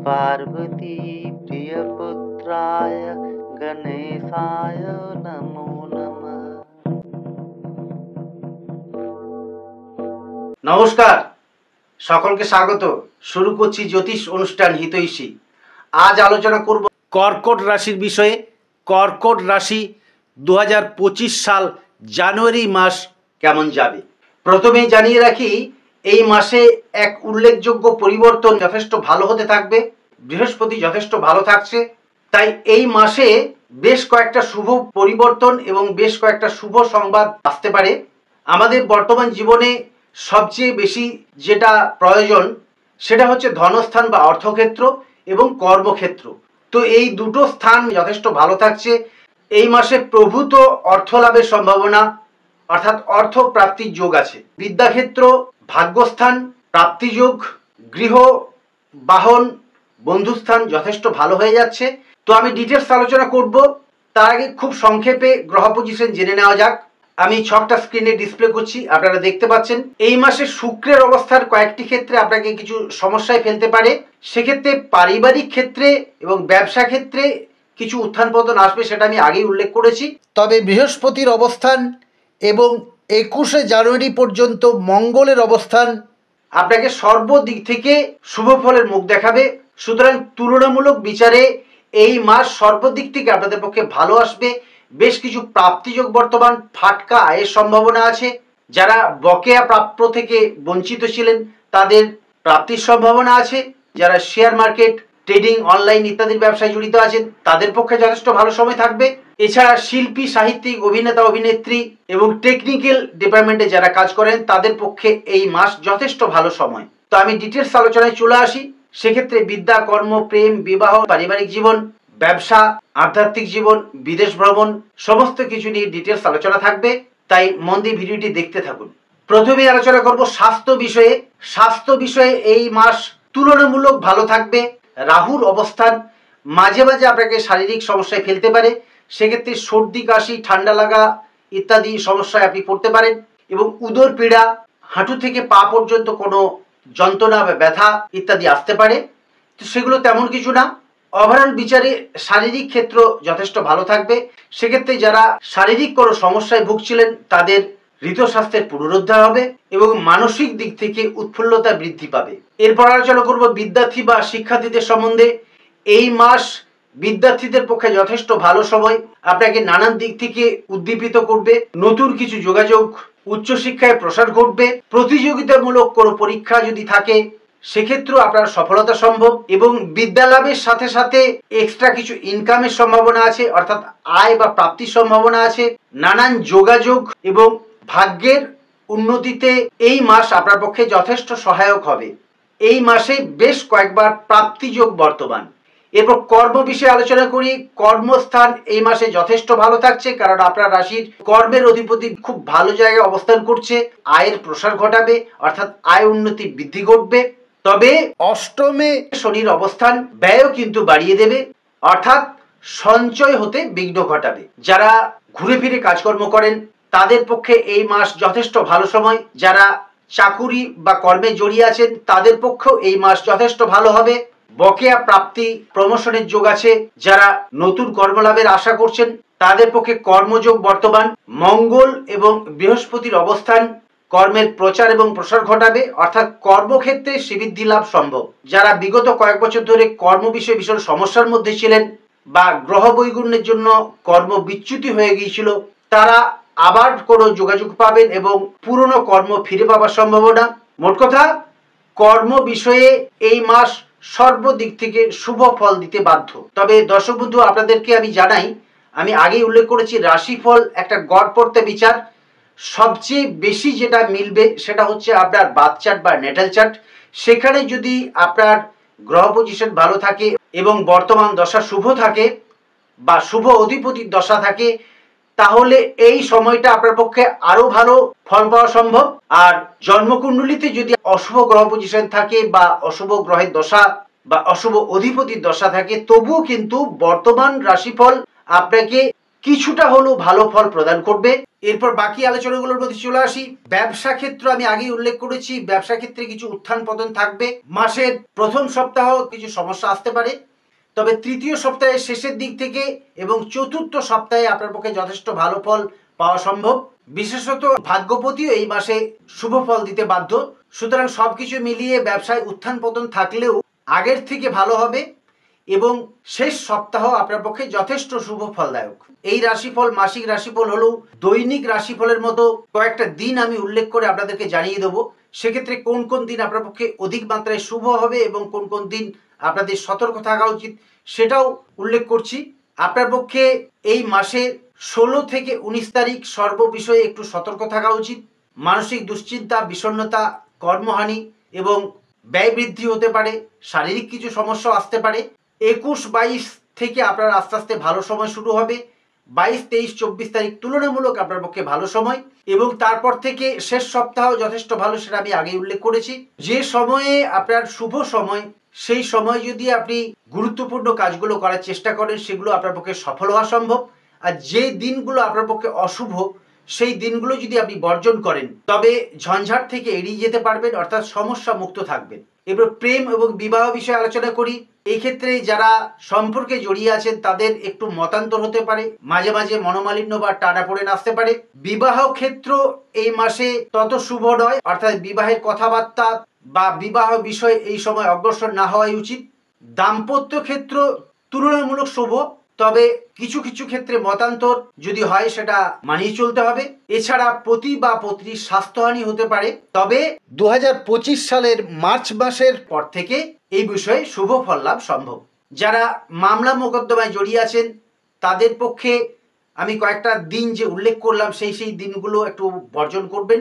पार्वती प्रियपुत्राय गणेशाय नमो नमः। নমস্কার, সকলকে স্বাগত। শুরু করছি জ্যোতিষ অনুষ্ঠান হিতৈষী। আজ আলোচনা করব কর্কট রাশির বিষয়ে। কর্কট রাশি 2025 সাল জানুয়ারি মাস কেমন যাবে। প্রথমেই জানিয়ে রাখি, এই মাসে এক উল্লেখযোগ্য পরিবর্তন যথেষ্ট ভালো হতে থাকবে। বৃহস্পতি যথেষ্ট ভালো থাকছে, তাই এই মাসে বেশ কয়েকটা শুভ পরিবর্তন এবং বেশ কয়েকটা শুভ সংবাদ আসতে পারে। আমাদের বর্তমান জীবনে সবচেয়ে বেশি যেটা প্রয়োজন সেটা হচ্ছে ধনস্থান বা অর্থক্ষেত্র এবং কর্মক্ষেত্র। তো এই দুটো স্থান যথেষ্ট ভালো থাকছে। এই মাসে প্রভূত অর্থ লাভের সম্ভাবনা, অর্থাৎ অর্থ প্রাপ্তির যোগ আছে। বিদ্যাক্ষেত্র, ভাগ্যস্থান, প্রাপ্তিযোগ, গৃহ, বাহন, বন্ধুস্থান যথেষ্ট ভালো হয়ে যাচ্ছে। তো আমি ডিটেলস আলোচনা করব। তার আগে খুব সংক্ষেপে গ্রহ পজিশন জেনে নেওয়া যাক। আমি ছকটা স্ক্রিনে ডিসপ্লে করছি, আপনারা দেখতে পাচ্ছেন। এই মাসে শুক্রের অবস্থার কয়েকটি ক্ষেত্রে আপনাকে কিছু সমস্যায় ফেলতে পারে। সেক্ষেত্রে পারিবারিক ক্ষেত্রে এবং ব্যবসা ক্ষেত্রে কিছু উত্থান পতন আসবে, সেটা আমি আগেই উল্লেখ করেছি। তবে বৃহস্পতির অবস্থান এবং 21শে জানুয়ারি পর্যন্ত মঙ্গলের অবস্থান আপনাকে সর্বদিক থেকে শুভ ফলের মুখ দেখাবে। সুতরাং তুলনামূলক বিচারে এই মাস সর্বদিক থেকে আপনাদের পক্ষে ভালো আসবে। বেশ কিছু প্রাপ্তিযোগ, বর্তমান ফাটকা আয়ের সম্ভাবনা আছে। যারা বকেয়া প্রাপ্য থেকে বঞ্চিত ছিলেন তাদের প্রাপ্তির সম্ভাবনা আছে। যারা শেয়ার মার্কেট, ট্রেডিং, অনলাইন ইত্যাদির ব্যবসায় জড়িত আছেন তাদের পক্ষে যথেষ্ট ভালো সময় থাকবে। এছাড়া শিল্পী, সাহিত্যিক, অভিনেতা, অভিনেত্রী এবং টেকনিক্যাল ডিপার্টমেন্টে যারা কাজ করেন তাদের পক্ষে এই মাস যথেষ্ট ভালো সময়। তো আমি ডিটেলস আলোচনায় চলে আসি। সেক্ষেত্রে বিদ্যা, কর্ম, প্রেম, বিবাহ, পারিবারিক জীবন, ব্যবসা, আধ্যাত্মিক জীবন, বিদেশ ভ্রমণ সমস্ত কিছু নিয়ে ডিটেলস আলোচনা থাকবে, তাই মন দিয়ে ভিডিওটি দেখতে থাকুন। প্রথমে আলোচনা করব স্বাস্থ্য বিষয়ে। স্বাস্থ্য বিষয়ে এই মাস তুলনামূলক ভালো থাকবে। রাহুর অবস্থান মাঝে মাঝে আপনাকে শারীরিক সমস্যায় ফেলতে পারে। সেক্ষেত্রে সর্দি, কাশি, ঠান্ডা লাগা ইত্যাদি সমস্যায় আপনি পড়তে পারেন এবং উদর পীড়া, হাঁটু থেকে পা পর্যন্ত কোনো যন্ত্রণা বা ব্যথা ইত্যাদি আসতে পারে। তো সেগুলো তেমন কিছু না। ওভারঅল বিচারে শারীরিক ক্ষেত্র যথেষ্ট ভালো থাকবে। সেক্ষেত্রে যারা শারীরিক কোনো সমস্যায় ভুগছিলেন তাদের ঋতস্বাস্থ্যের পুনরুদ্ধার হবে এবং মানসিক দিক থেকে উৎফুল্লতা বৃদ্ধি পাবে। এরপর আলোচনা করব বিদ্যার্থী বা শিক্ষার্থীদের সম্বন্ধে। এই মাস বিদ্যার্থীদের পক্ষে যথেষ্ট ভালো সময়। আপনাকে নানান দিক থেকে উদ্দীপিত করবে। নতুন কিছু যোগাযোগ, উচ্চশিক্ষায় প্রসার ঘটবে। প্রতিযোগিতামূলক কোনো পরীক্ষা যদি থাকে সেক্ষেত্রেও আপনার সফলতা সম্ভব এবং বিদ্যালাভের সাথে সাথে এক্সট্রা কিছু ইনকামের সম্ভাবনা আছে, অর্থাৎ আয় বা প্রাপ্তির সম্ভাবনা আছে। নানান যোগাযোগ এবং ভাগ্যের উন্নতিতে এই মাস আপনার পক্ষে যথেষ্ট সহায়ক হবে। এই মাসে বেশ কয়েকবার প্রাপ্তিযোগ বর্তমান। এরপর কর্ম বিষয়ে আলোচনা করি। কর্মস্থান এই মাসে যথেষ্ট ভালো থাকছে, কারণ আপনার রাশির কর্মের অধিপতি খুব ভালো জায়গায় অবস্থান করছে। আয়ের প্রসার ঘটাবে, অর্থাৎ আয় উন্নতি বৃদ্ধি ঘটবে। তবে অষ্টমে শনির অবস্থান ব্যয়ও কিন্তু বাড়িয়ে দেবে, অর্থাৎ সঞ্চয় হতে বিঘ্ন ঘটাবে। যারা ঘুরে ফিরে কাজকর্ম করেন তাদের পক্ষে এই মাস যথেষ্ট ভালো সময়। যারা চাকুরি বা কর্মে জড়িয়ে আছেন তাদের পক্ষেও এই মাস যথেষ্ট ভালো হবে। বকেয়া প্রাপ্তি, প্রমোশনের যোগ আছে। যারা নতুন কর্মলাভের আশা করছেন তাদের পক্ষে কর্মযোগ বর্তমান। মঙ্গল এবং বৃহস্পতির অবস্থান কর্মের প্রচার এবং প্রসার ঘটাবে, অর্থাৎ কর্মক্ষেত্রে শ্রীবৃদ্ধি লাভ সম্ভব। যারা বিগত কয়েক বছর ধরে কর্ম বিষয়ে ভীষণ সমস্যার মধ্যে ছিলেন বা গ্রহ বৈগুণ্যের জন্য কর্ম বিচ্যুতি হয়ে গিয়েছিল তারা আবার কোনো যোগাযোগ পাবেন এবং পুরনো কর্ম ফিরে পাওয়ার সম্ভাবনা। মোট কথা, কর্ম বিষয়ে এই মাস সর্বদিক থেকে শুভ ফল দিতে বাধ্য। তবে দর্শক বন্ধু, আপনাদেরকে আমি জানাই, আমি আগেই উল্লেখ করেছি রাশিফল একটা গড় পড়তে বিচার। সবচেয়ে বেশি যেটা মিলবে সেটা হচ্ছে আপনার বার্থ চার্ট বা নেটাল চার্ট। সেখানে যদি আপনার গ্রহ পজিশন ভালো থাকে এবং বর্তমান দশা শুভ থাকে বা শুভ অধিপতির দশা থাকে তাহলে এই সময়টা আপনার পক্ষে আরো ভালো ফল পাওয়া সম্ভব। আর জন্মকুণ্ডলিতে যদি অশুভ গ্রহ পজিশন থাকে বা অশুভ গ্রহের দশা বা অশুভ অধিপতির দশা থাকে তবুও কিন্তু বর্তমান রাশিফল আপনাকে কিছুটা হলেও ভালো ফল প্রদান করবে। এরপর বাকি আলোচনাগুলোর মধ্যে চলে আসি। ব্যবসা ক্ষেত্র আমি আগেই উল্লেখ করেছি, ব্যবসা ক্ষেত্রে কিছু উত্থান পতন থাকবে। মাসের প্রথম সপ্তাহ কিছু সমস্যা আসতে পারে, তবে তৃতীয় সপ্তাহের শেষের দিক থেকে এবং চতুর্থ সপ্তাহে আপনার পক্ষে যথেষ্ট ভালো ফল পাওয়া সম্ভব। বিশেষত ভাগ্যপতিও এই মাসে শুভ ফল দিতে বাধ্য। সুতরাং সবকিছু মিলিয়ে ব্যবসায় উত্থান পতন থাকলেও আগের থেকে ভালো হবে এবং শেষ সপ্তাহ আপনার পক্ষে যথেষ্ট শুভ ফলদায়ক। এই রাশিফল মাসিক রাশিফল হলেও দৈনিক রাশিফলের মতো কয়েকটা দিন আমি উল্লেখ করে আপনাদেরকে জানিয়ে দেবো। সেক্ষেত্রে কোন কোন দিন আপনার পক্ষে অধিক মাত্রায় শুভ হবে এবং কোন কোন দিন আপনাদের সতর্ক থাকা উচিত সেটাও উল্লেখ করছি। আপনার পক্ষে এই মাসে 16 থেকে 19 তারিখ সর্ব বিষয়ে একটু সতর্ক থাকা উচিত। মানসিক দুশ্চিন্তা, বিষণ্ণতা, কর্মহানি এবং ব্যয় বৃদ্ধি হতে পারে, শারীরিক কিছু সমস্যা আসতে পারে। 21-22 থেকে আপনার আস্তে আস্তে ভালো সময় শুরু হবে। 22, 23, 24 তারিখ তুলনামূলক আপনার পক্ষে ভালো সময় এবং তারপর থেকে শেষ সপ্তাহ যথেষ্ট ভালো, সেটা আমি আগেই উল্লেখ করেছি। যে সময়ে আপনার শুভ সময়, সেই সময় যদি আপনি গুরুত্বপূর্ণ কাজগুলো করার চেষ্টা করেন সেগুলো আপনার পক্ষে সফল হওয়া সম্ভব। আর যে দিনগুলো আপনার পক্ষে অশুভ, সেই দিনগুলো যদি আপনি বর্জন করেন তবে ঝঞ্ঝাট থেকে এড়িয়ে যেতে পারবেন, অর্থাৎ সমস্যা মুক্ত থাকবেন। এবার প্রেম এবং বিবাহ বিষয়ে আলোচনা করি। এই ক্ষেত্রে যারা সম্পর্কে জড়িয়ে আছেন তাদের একটু মতান্তর হতে পারে, মাঝে মাঝে মনোমালিন্য বা টানাপোড়েন আসতে পারে। বিবাহ ক্ষেত্র এই মাসে তত শুভ নয়, অর্থাৎ বিবাহের কথাবার্তা বা বিবাহ বিষয়ে এই সময় অগ্রসর না হওয়াই উচিত। দাম্পত্য ক্ষেত্র তুলনামূলক শুভ, তবে কিছু কিছু ক্ষেত্রে মতান্তর যদি হয় সেটা মানিয়ে চলতে হবে। এছাড়া পতি বা পত্নীর স্বাস্থ্যহানি হতে পারে, তবে 2025 সালের মার্চ মাসের পর থেকে এই বিষয়ে শুভ ফল লাভ সম্ভব। যারা মামলা মোকদ্দমায় জড়িয়ে আছেন তাদের পক্ষে আমি কয়েকটা দিন যে উল্লেখ করলাম সেই দিনগুলো একটু বর্জন করবেন।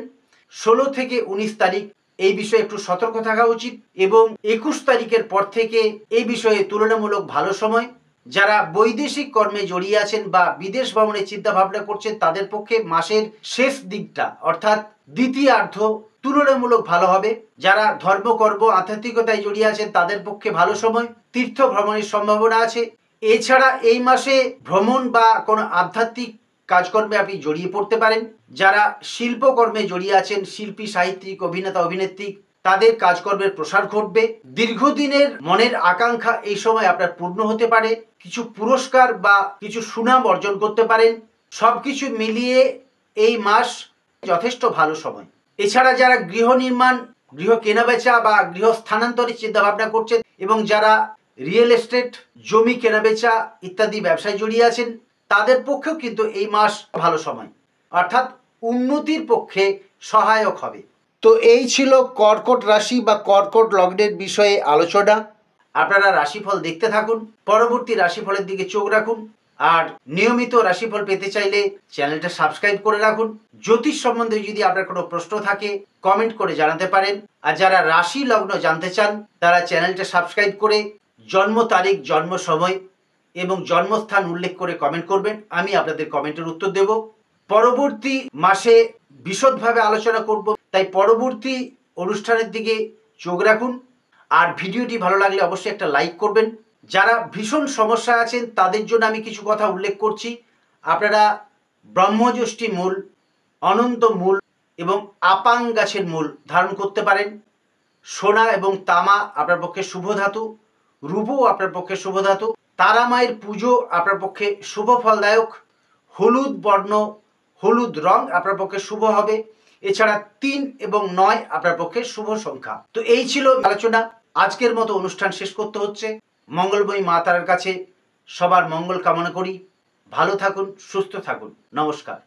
16 থেকে 19 তারিখ এই বিষয়ে একটু সতর্ক থাকা উচিত এবং 21 তারিখের পর থেকে এই বিষয়ে তুলনামূলক ভালো সময়। যারা বৈদেশিক কর্মে জড়িয়ে আছেন বা বিদেশ ভ্রমণের চিন্তা ভাবনা করছেন তাদের পক্ষে মাসের শেষ দিকটা অর্থাৎ দ্বিতীয়ার্ধ তুলনামূলক ভালো হবে। যারা ধর্মকর্ম আধ্যাত্মিকতায় জড়িয়ে আছেন তাদের পক্ষে ভালো সময়, তীর্থ ভ্রমণের সম্ভাবনা আছে। এছাড়া এই মাসে ভ্রমণ বা কোনো আধ্যাত্মিক কাজকর্মে আপনি জড়িয়ে পড়তে পারেন। যারা শিল্পকর্মে জড়িয়ে আছেন, শিল্পী, সাহিত্যিক, অভিনেতা, অভিনেত্রী, তাদের কাজকর্মের প্রসার ঘটবে। দীর্ঘদিনের মনের আকাঙ্ক্ষা এই সময় আপনার পূর্ণ হতে পারে। কিছু পুরস্কার বা কিছু সুনাম অর্জন করতে পারেন। সবকিছু মিলিয়ে এই মাস যথেষ্ট ভালো সময়। এছাড়া যারা গৃহ নির্মাণ, গৃহ কেনাবেচা বা গৃহ স্থানান্তরের চিন্তা ভাবনা করছেন এবং যারা রিয়েল এস্টেট, জমি কেনাবেচা ইত্যাদি ব্যবসায় জড়িয়ে আছেন তাদের পক্ষেও কিন্তু এই মাস ভালো সময়, অর্থাৎ উন্নতির পক্ষে সহায়ক হবে। তো এই ছিল কর্কট রাশি বা কর্কট লগ্নের বিষয়ে আলোচনা। আপনারা রাশিফল দেখতে থাকুন, পরবর্তী রাশিফলের দিকে চোখ রাখুন। আর নিয়মিত রাশিফল পেতে চাইলে চ্যানেলটা সাবস্ক্রাইব করে রাখুন। জ্যোতিষ সম্বন্ধে যদি আপনার কোনো প্রশ্ন থাকে কমেন্ট করে জানাতে পারেন। আর যারা রাশি লগ্ন জানতে চান তারা চ্যানেলটা সাবস্ক্রাইব করে জন্ম তারিখ, জন্ম সময় এবং জন্মস্থান উল্লেখ করে কমেন্ট করবেন। আমি আপনাদের কমেন্টের উত্তর দেব। পরবর্তী মাসে বিশদভাবে আলোচনা করব, তাই পরবর্তী অনুষ্ঠানের দিকে চোখ রাখুন। আর ভিডিওটি ভালো লাগলে অবশ্যই একটা লাইক করবেন। যারা ভীষণ সমস্যা আছেন তাদের জন্য আমি কিছু কথা উল্লেখ করছি। আপনারা ব্রহ্মযষ্টি মূল, অনন্ত মূল এবং আপাং গাছের মূল ধারণ করতে পারেন। সোনা এবং তামা আপনার পক্ষে শুভ ধাতু, রূপও আপনার পক্ষে শুভ ধাতু। তারা মায়ের পুজো আপনার পক্ষে শুভ ফলদায়ক। হলুদ বর্ণ, হলুদ রং আপনার পক্ষে শুভ হবে। এছাড়া 3 এবং 9 আপনার পক্ষে শুভ সংখ্যা। তো এই ছিল আলোচনা। আজকের মতো অনুষ্ঠান শেষ করতে হচ্ছে। মঙ্গলময়ী মা তারার কাছে সবার মঙ্গল কামনা করি। ভালো থাকুন, সুস্থ থাকুন। নমস্কার।